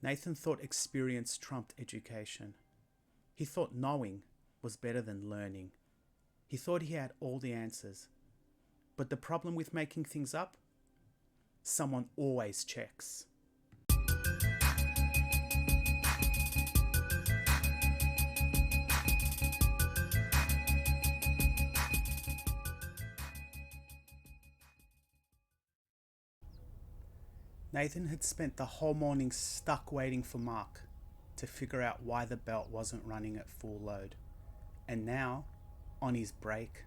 Nathan thought experience trumped education. He thought knowing was better than learning. He thought he had all the answers. But the problem with making things up? Someone always checks. Nathan had spent the whole morning stuck waiting for Mark to figure out why the belt wasn't running at full load. And now, on his break,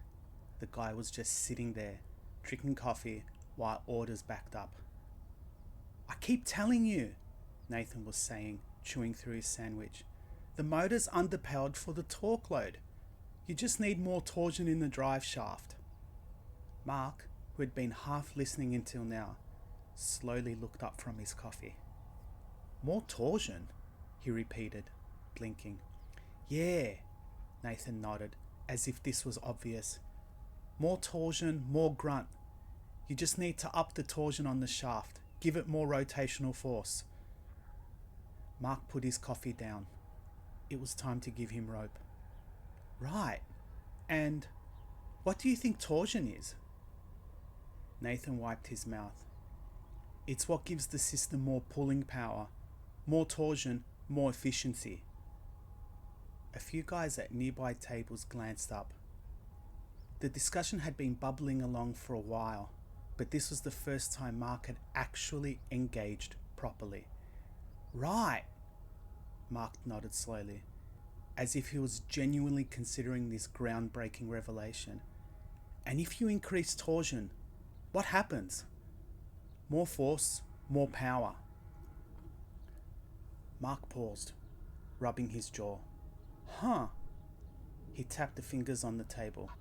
the guy was just sitting there, drinking coffee while orders backed up. "I keep telling you," Nathan was saying, chewing through his sandwich. "The motor's underpowered for the torque load. You just need more torsion in the drive shaft." Mark, who had been half listening until now, slowly looked up from his coffee. "More torsion?" he repeated, blinking. "Yeah," Nathan nodded, as if this was obvious. "More torsion, more grunt. You just need to up the torsion on the shaft. Give it more rotational force." Mark put his coffee down. It was time to give him rope. "Right. And what do you think torsion is?" Nathan wiped his mouth. "It's what gives the system more pulling power. More torsion, more efficiency." A few guys at nearby tables glanced up. The discussion had been bubbling along for a while, but this was the first time Mark had actually engaged properly. "Right," Mark nodded slowly, as if he was genuinely considering this groundbreaking revelation. "And if you increase torsion, what happens?" "More force, more power." Mark paused, rubbing his jaw. "Huh." He tapped the fingers on the table.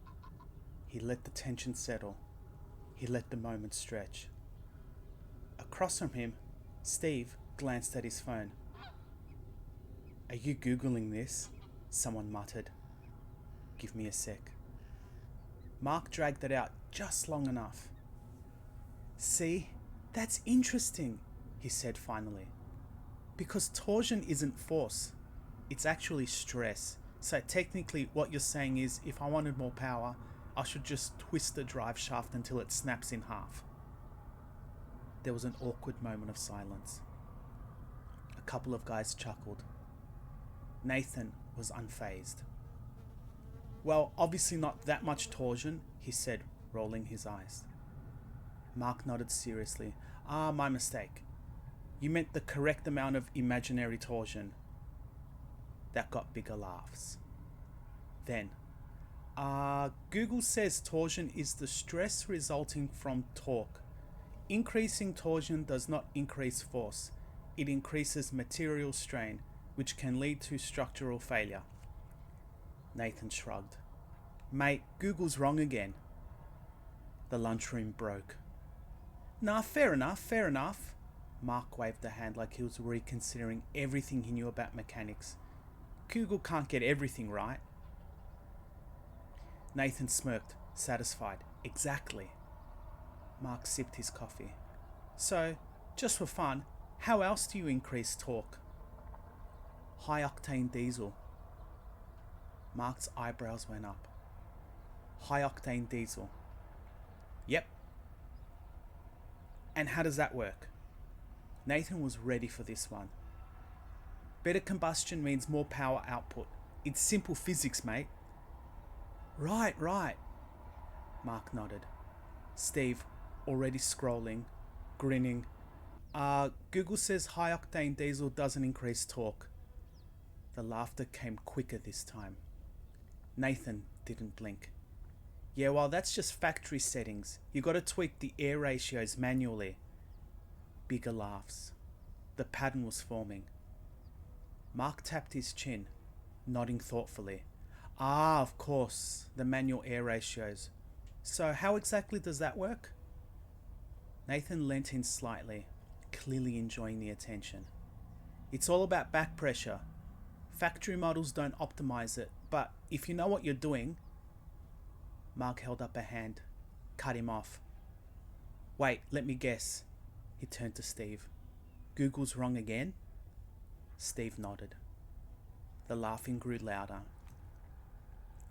He let the tension settle. He let the moment stretch. Across from him, Steve glanced at his phone. "Are you Googling this?" someone muttered. "Give me a sec." Mark dragged it out just long enough. "See, that's interesting," he said finally. "Because torsion isn't force, it's actually stress. So technically what you're saying is if I wanted more power, I should just twist the drive shaft until it snaps in half." There was an awkward moment of silence. A couple of guys chuckled. Nathan was unfazed. "Well, obviously not that much torsion," he said, rolling his eyes. Mark nodded seriously. My mistake. You meant the correct amount of imaginary torsion." That got bigger laughs. Then, Google says torsion is the stress resulting from torque. Increasing torsion does not increase force. It increases material strain, which can lead to structural failure." Nathan shrugged. "Mate, Google's wrong again." The lunchroom broke. "Nah, fair enough." Mark waved a hand like he was reconsidering everything he knew about mechanics. "Google can't get everything right." Nathan smirked, satisfied. "Exactly." Mark sipped his coffee. "So, just for fun, how else do you increase torque?" "High-octane diesel." Mark's eyebrows went up. "High-octane diesel." "Yep." "And how does that work?" Nathan was ready for this one. "Better combustion means more power output. It's simple physics, mate." Right. Mark nodded. Steve, already scrolling, grinning. Google says high-octane diesel doesn't increase torque." The laughter came quicker this time. Nathan didn't blink. "Yeah, well, that's just factory settings. You gotta tweak the air ratios manually." Bigger laughs. The pattern was forming. Mark tapped his chin, nodding thoughtfully. Of course, the manual air ratios. So how exactly does that work?" Nathan leant in slightly, clearly enjoying the attention. "It's all about back pressure. Factory models don't optimize it, but if you know what you're doing..." Mark held up a hand, cut him off. "Wait, let me guess." He turned to Steve. "Google's wrong again?" Steve nodded. The laughing grew louder.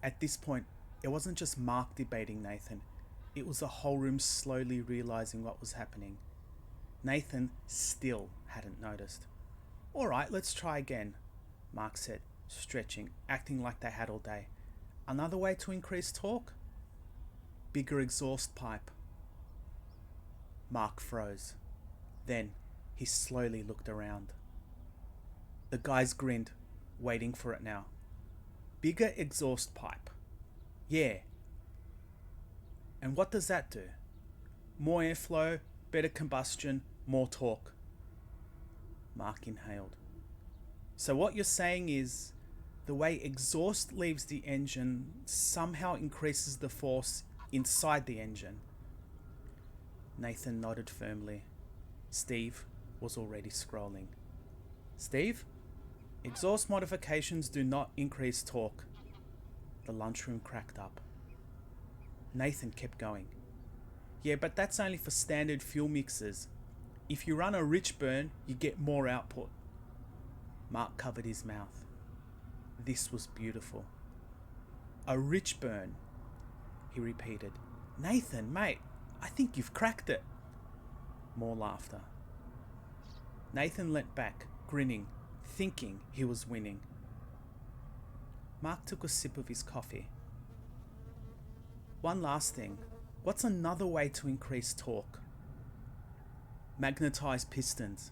At this point, it wasn't just Mark debating Nathan. It was the whole room slowly realizing what was happening. Nathan still hadn't noticed. "All right, let's try again," Mark said, stretching, acting like they had all day. "Another way to increase torque? Bigger exhaust pipe." Mark froze. Then he slowly looked around. The guys grinned, waiting for it now. "Bigger exhaust pipe. Yeah. And what does that do? More airflow, better combustion, more torque." Mark inhaled. "So what you're saying is the way exhaust leaves the engine somehow increases the force inside the engine?" Nathan nodded firmly. Steve was already scrolling. "Steve, exhaust modifications do not increase torque." The lunchroom cracked up. Nathan kept going. "Yeah, but that's only for standard fuel mixers. If you run a rich burn, you get more output." Mark covered his mouth. This was beautiful. "A rich burn," he repeated. "Nathan, mate, I think you've cracked it." More laughter. Nathan leant back, grinning, thinking he was winning. Mark took a sip of his coffee. "One last thing. What's another way to increase torque?" "Magnetized pistons."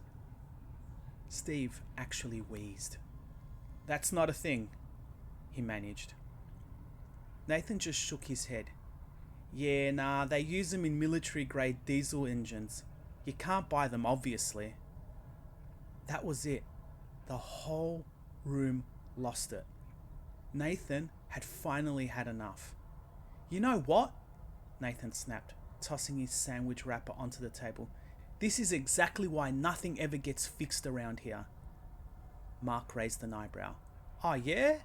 Steve actually wheezed. "That's not a thing," he managed. Nathan just shook his head. "Yeah, nah, they use them in military-grade diesel engines. You can't buy them, obviously." That was it. The whole room lost it. Nathan had finally had enough. "You know what?" Nathan snapped, tossing his sandwich wrapper onto the table. "This is exactly why nothing ever gets fixed around here." Mark raised an eyebrow. "Oh, yeah?"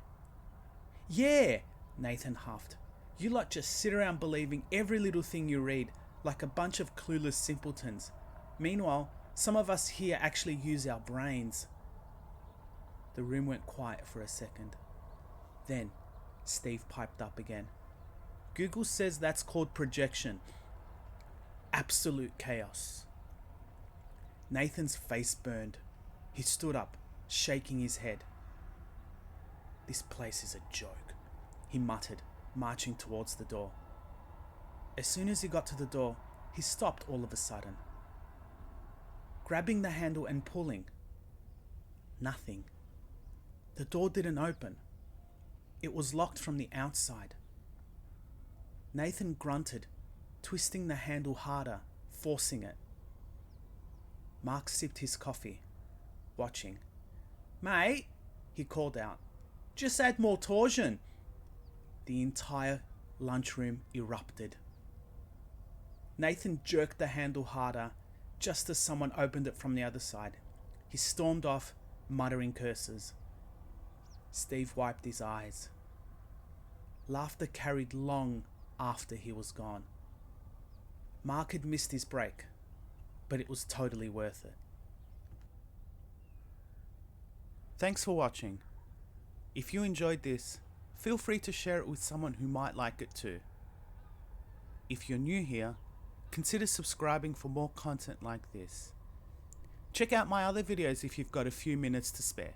"Yeah," Nathan huffed. "You lot just sit around believing every little thing you read, like a bunch of clueless simpletons. Meanwhile, some of us here actually use our brains." The room went quiet for a second. Then, Steve piped up again. "Google says that's called projection. Absolute chaos." Nathan's face burned. He stood up, shaking his head. "This place is a joke," he muttered, marching towards the door. As soon as he got to the door, he stopped all of a sudden. Grabbing the handle and pulling. Nothing. The door didn't open. It was locked from the outside. Nathan grunted, twisting the handle harder, forcing it. Mark sipped his coffee, watching. "Mate," he called out, "just add more torsion." The entire lunchroom erupted. Nathan jerked the handle harder, just as someone opened it from the other side. He stormed off, muttering curses. Steve wiped his eyes. Laughter carried long after he was gone. Mark had missed his break, but it was totally worth it. Thanks for watching. If you enjoyed this, feel free to share it with someone who might like it too. If you're new here, consider subscribing for more content like this. Check out my other videos if you've got a few minutes to spare.